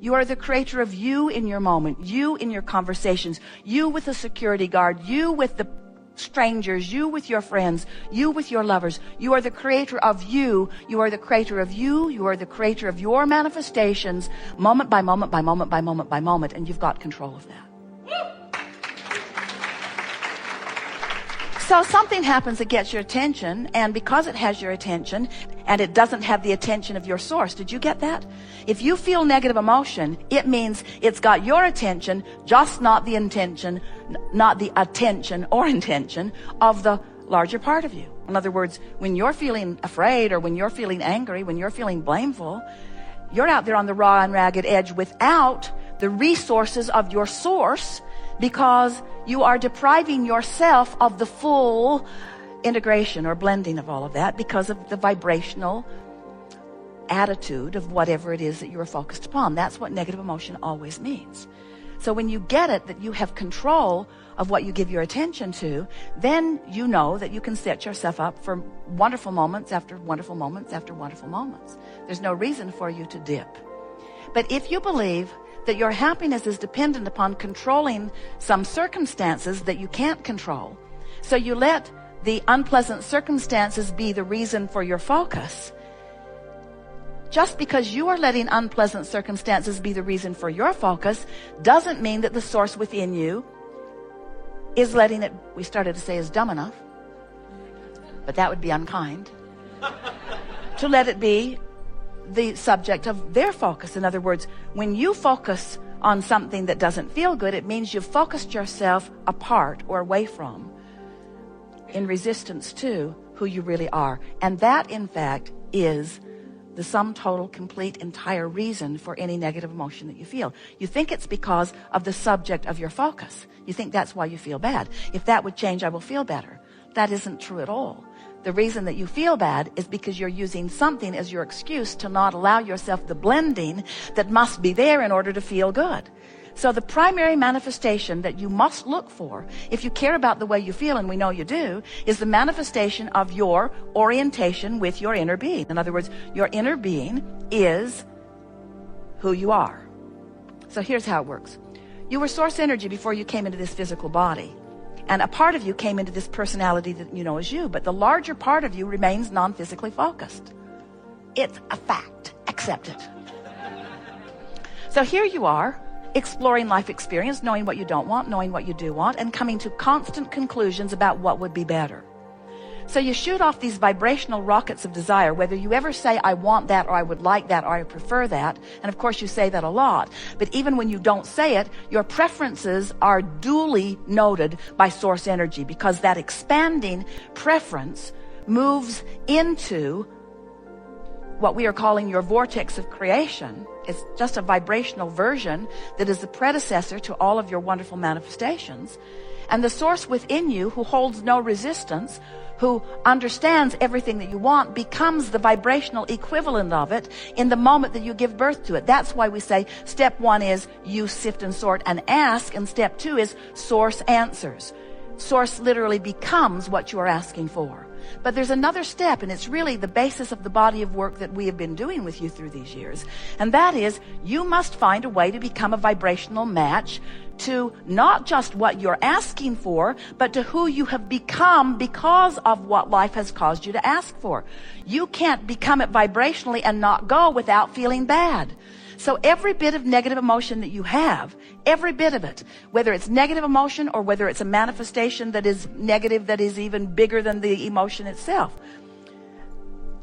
You are the creator of you in your moment, you in your conversations, you with the security guard, you with the strangers, you with your friends, you with your lovers. You are the creator of you. You are the creator of you. You are the creator of your manifestations, moment by moment by moment by moment by moment, and you've got control of that. So something happens that gets your attention, and because it has your attention, and it doesn't have the attention of your source. Did you get that? If you feel negative emotion, it means it's got your attention, just not the intention, not the attention or intention of the larger part of you. In other words, when you're feeling afraid, or when you're feeling angry, when you're feeling blameful, you're out there on the raw and ragged edge without the resources of your source, because you are depriving yourself of the full integration or blending of all of that because of the vibrational attitude of whatever it is that you are focused upon. That's what negative emotion always means. So when you get it, that you have control of what you give your attention to, then you know that you can set yourself up for wonderful moments after wonderful moments after wonderful moments. There's no reason for you to dip. But if you believe that your happiness is dependent upon controlling some circumstances that you can't control, so you let the unpleasant circumstances be the reason for your focus, just because you are letting unpleasant circumstances be the reason for your focus doesn't mean that the source within you is letting it, we started to say, is dumb enough, but that would be unkind, to let it be the subject of their focus. In other words, when you focus on something that doesn't feel good, it means you've focused yourself apart or away from, in resistance to who you really are. And that, in fact, is the sum total, complete, entire reason for any negative emotion that you feel. You think it's because of the subject of your focus. You think that's why you feel bad. If that would change, I will feel better. That isn't true at all. The reason that you feel bad is because you're using something as your excuse to not allow yourself the blending that must be there in order to feel good. So the primary manifestation that you must look for, if you care about the way you feel, and we know you do, is the manifestation of your orientation with your inner being. In other words, your inner being is who you are. So here's how it works. You were source energy before you came into this physical body. And a part of you came into this personality that you know as you, but the larger part of you remains non-physically focused. It's a fact. Accept it. So here you are, exploring life experience, knowing what you don't want, knowing what you do want, and coming to constant conclusions about what would be better. So you shoot off these vibrational rockets of desire, whether you ever say, I want that, or I would like that, or I prefer that. And of course you say that a lot. But even when you don't say it, your preferences are duly noted by source energy, because that expanding preference moves into what we are calling your vortex of creation. It's just a vibrational version that is the predecessor to all of your wonderful manifestations. And the source within you, who holds no resistance, who understands everything that you want, becomes the vibrational equivalent of it in the moment that you give birth to it. That's why we say step 1 is you sift and sort and ask, and step 2 is source answers. Source literally becomes what you are asking for. But there's another step, and it's really the basis of the body of work that we have been doing with you through these years. And that is, you must find a way to become a vibrational match to not just what you're asking for, but to who you have become because of what life has caused you to ask for. You can't become it vibrationally and not go without feeling bad. So every bit of negative emotion that you have, every bit of it, whether it's negative emotion or whether it's a manifestation that is negative, that is even bigger than the emotion itself,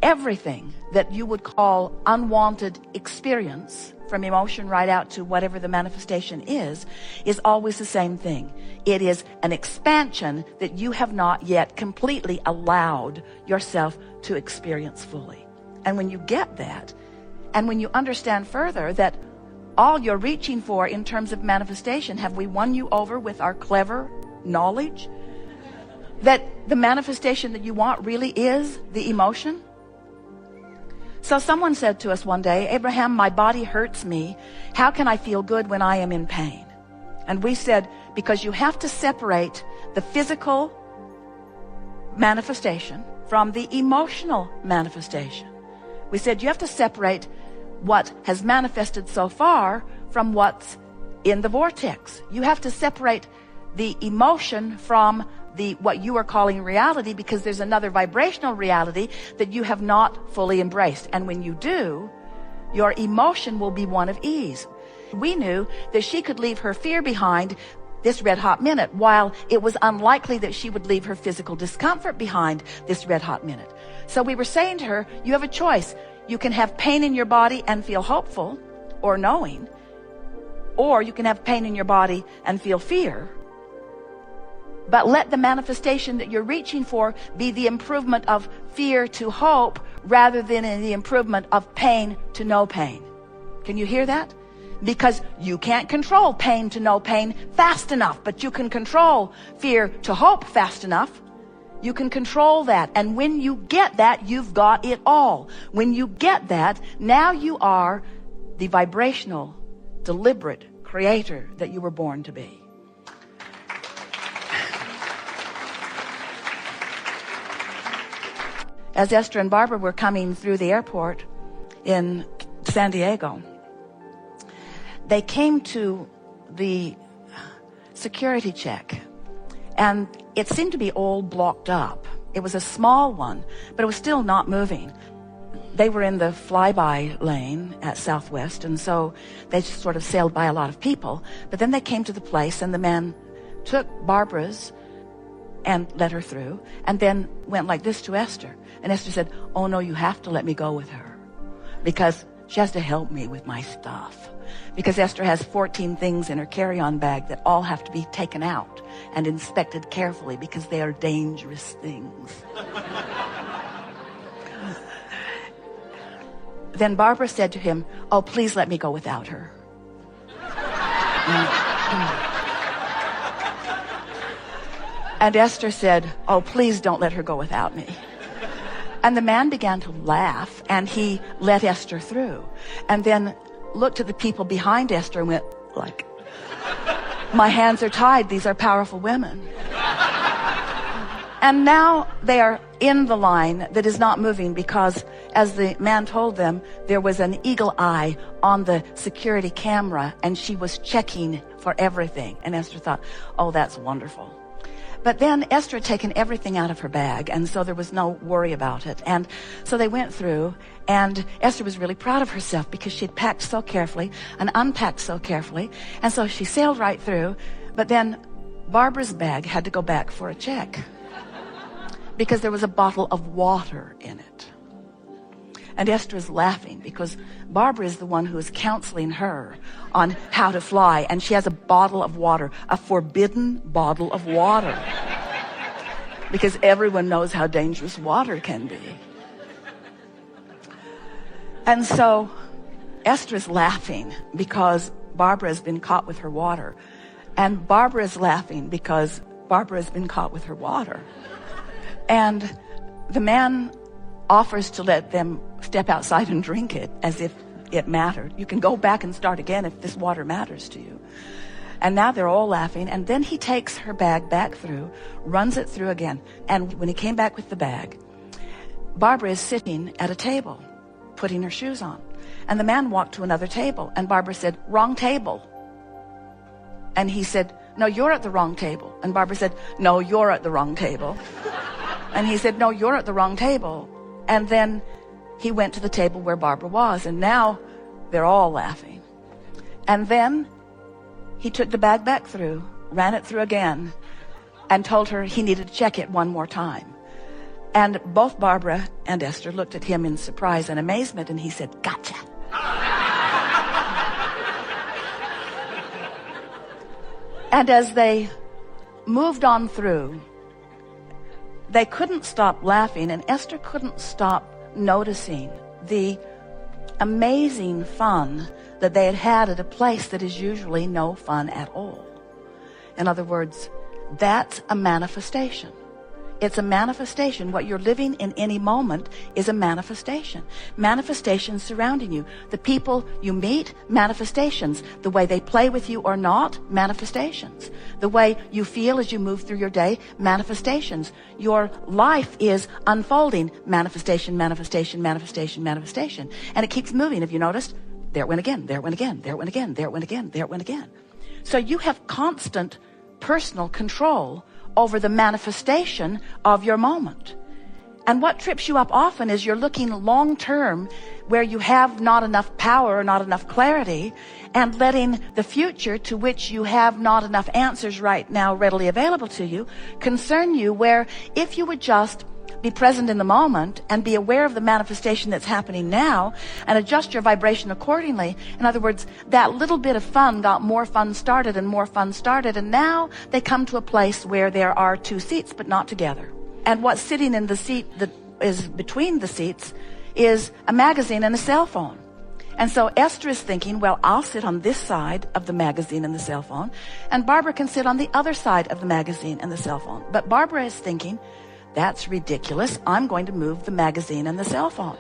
everything that you would call unwanted experience, from emotion right out to whatever the manifestation is always the same thing. It is an expansion that you have not yet completely allowed yourself to experience fully. And when you get that, and when you understand further that all you're reaching for in terms of manifestation, have we won you over with our clever knowledge that the manifestation that you want really is the emotion? So someone said to us one day, Abraham, my body hurts me. How can I feel good when I am in pain? And we said, because you have to separate the physical manifestation from the emotional manifestation. We said you have to separate what has manifested so far from what's in the vortex. You have to separate the emotion from what you are calling reality, because there's another vibrational reality that you have not fully embraced. And when you do, your emotion will be one of ease. We knew that she could leave her fear behind this red hot minute, while it was unlikely that she would leave her physical discomfort behind this red hot minute. So we were saying to her, you have a choice. You can have pain in your body and feel hopeful or knowing, or you can have pain in your body and feel fear. But let the manifestation that you're reaching for be the improvement of fear to hope, rather than in the improvement of pain to no pain. Can you hear that? Because you can't control pain to no pain fast enough, but you can control fear to hope fast enough. You can control that. And when you get that, you've got it all. When you get that, now you are the vibrational, deliberate creator that you were born to be. As Esther and Barbara were coming through the airport in San Diego, they came to the security check, and it seemed to be all blocked up. It was a small one, but it was still not moving. They were in the flyby lane at Southwest, and so they just sort of sailed by a lot of people. But then they came to the place, and the man took Barbara's and let her through, and then went like this to Esther. And Esther said, oh no, you have to let me go with her, because she has to help me with my stuff. Because Esther has 14 things in her carry-on bag that all have to be taken out and inspected carefully, because they are dangerous things. Then Barbara said to him, oh, please let me go without her. And Esther said, oh, please don't let her go without me. And the man began to laugh, and he let Esther through. And then looked at the people behind Esther and went like, my hands are tied. These are powerful women. And now they are in the line that is not moving, because, as the man told them, there was an eagle eye on the security camera, and she was checking for everything. And Esther thought, oh, that's wonderful. But then Esther had taken everything out of her bag, and so there was no worry about it. And so they went through, and Esther was really proud of herself, because she had packed so carefully and unpacked so carefully. And so she sailed right through. But then Barbara's bag had to go back for a check, because there was a bottle of water in it. And Esther is laughing, because Barbara is the one who is counseling her on how to fly. And she has a bottle of water, a forbidden bottle of water, because everyone knows how dangerous water can be. And so Esther is laughing because Barbara has been caught with her water. And Barbara is laughing because Barbara has been caught with her water. And the man offers to let them step outside and drink it, as if it mattered. You can go back and start again if this water matters to you. And now they're all laughing. And then he takes her bag back through, runs it through again. And when he came back with the bag, Barbara is sitting at a table, putting her shoes on. And the man walked to another table, and Barbara said, wrong table. And he said, no, you're at the wrong table. And Barbara said, no, you're at the wrong table. And he said, no, you're at the wrong table. And then he went to the table where Barbara was, and now they're all laughing. And then he took the bag back through, ran it through again, and told her he needed to check it one more time. And both Barbara and Esther looked at him in surprise and amazement, and he said, gotcha. And as they moved on through, they couldn't stop laughing, and Esther couldn't stop noticing the amazing fun that they had had at a place that is usually no fun at all. In other words, that's a manifestation. It's a manifestation. What you're living in any moment is a manifestation. Manifestations surrounding you. The people you meet, manifestations. The way they play with you or not, manifestations. The way you feel as you move through your day, manifestations. Your life is unfolding, manifestation, manifestation, manifestation, manifestation. And it keeps moving. Have you noticed? There it went again, there it went again, there it went again, there it went again, there it went again. So you have constant personal control over the manifestation of your moment. And what trips you up often is you're looking long term where you have not enough power or not enough clarity, and letting the future, to which you have not enough answers right now readily available to you, concern you, where if you would just be present in the moment and be aware of the manifestation that's happening now and adjust your vibration accordingly. In other words, that little bit of fun got more fun started and more fun started, and now they come to a place where there are two seats but not together. And what's sitting in the seat that is between the seats is a magazine and a cell phone. And so Esther is thinking, well, I'll sit on this side of the magazine and the cell phone, and Barbara can sit on the other side of the magazine and the cell phone. But Barbara is thinking, that's ridiculous. I'm going to move the magazine and the cell phone.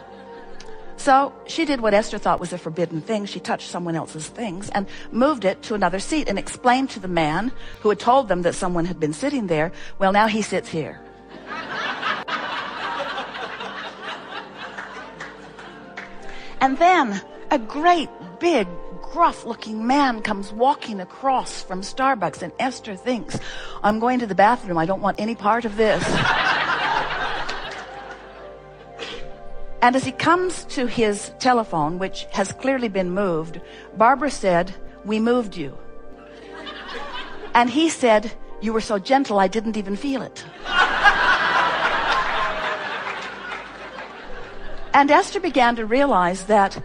So she did what Esther thought was a forbidden thing. She touched someone else's things and moved it to another seat and explained to the man who had told them that someone had been sitting there, well, now he sits here. And then a great big gruff-looking man comes walking across from Starbucks, and Esther thinks, I'm going to the bathroom. I don't want any part of this. And as he comes to his telephone, which has clearly been moved, Barbara said, we moved you. And he said, you were so gentle, I didn't even feel it. And Esther began to realize that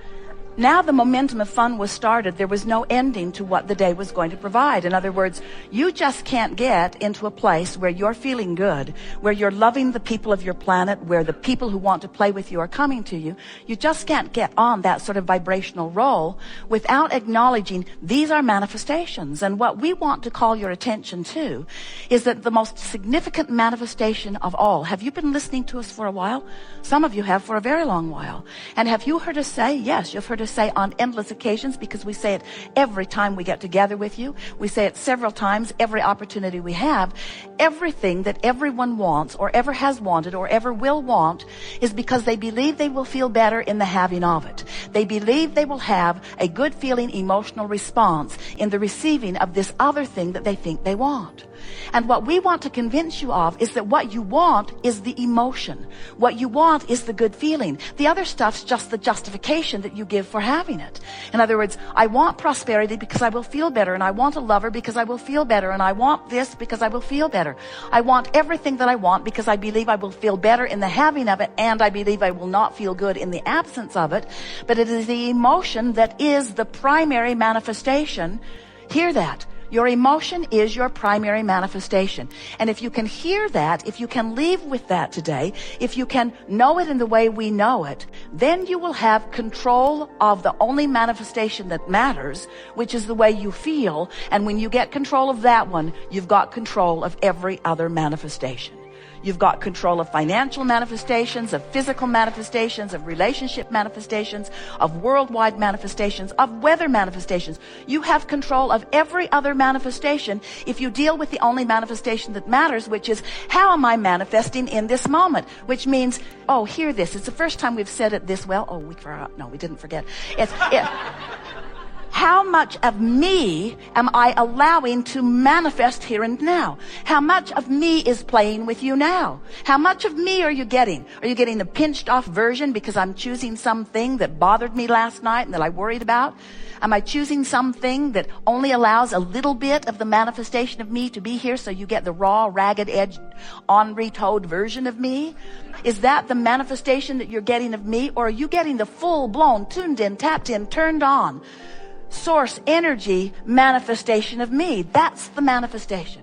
now the momentum of fun was started. There was no ending to what the day was going to provide. In other words, you just can't get into a place where you're feeling good, where you're loving the people of your planet, where the people who want to play with you are coming to you. You just can't get on that sort of vibrational roll without acknowledging these are manifestations. And what we want to call your attention to is that the most significant manifestation of all. Have you been listening to us for a while? Some of you have for a very long while. And have you heard us say, yes, you've heard us say on endless occasions, because we say it every time we get together with you. We say it several times every opportunity we have. Everything that everyone wants or ever has wanted or ever will want is because they believe they will feel better in the having of it. They believe they will have a good feeling emotional response in the receiving of this other thing that they think they want. And what we want to convince you of is that what you want is the emotion. What you want is the good feeling. The other stuff's just the justification that you give for having it. In other words, I want prosperity because I will feel better, and I want a lover because I will feel better, and I want this because I will feel better. I want everything that I want because I believe I will feel better in the having of it, and I believe I will not feel good in the absence of it. But it is the emotion that is the primary manifestation. Hear that. Your emotion is your primary manifestation. And if you can hear that, if you can leave with that today, if you can know it in the way we know it, then you will have control of the only manifestation that matters, which is the way you feel. And when you get control of that one, you've got control of every other manifestation. You've got control of financial manifestations, of physical manifestations, of relationship manifestations, of worldwide manifestations, of weather manifestations. You have control of every other manifestation if you deal with the only manifestation that matters, which is, how am I manifesting in this moment? Which means, oh, hear this. It's the first time we've said it this well. Oh, we forgot. No, we didn't forget. How much of me am I allowing to manifest here and now? How much of me is playing with you now? How much of me are you getting? Are you getting the pinched off version because I'm choosing something that bothered me last night and that I worried about? Am I choosing something that only allows a little bit of the manifestation of me to be here, so you get the raw, ragged edged, on-retoed version of me? Is that the manifestation that you're getting of me? Or are you getting the full-blown, tuned in, tapped in, turned on, source energy manifestation of me? That's the manifestation.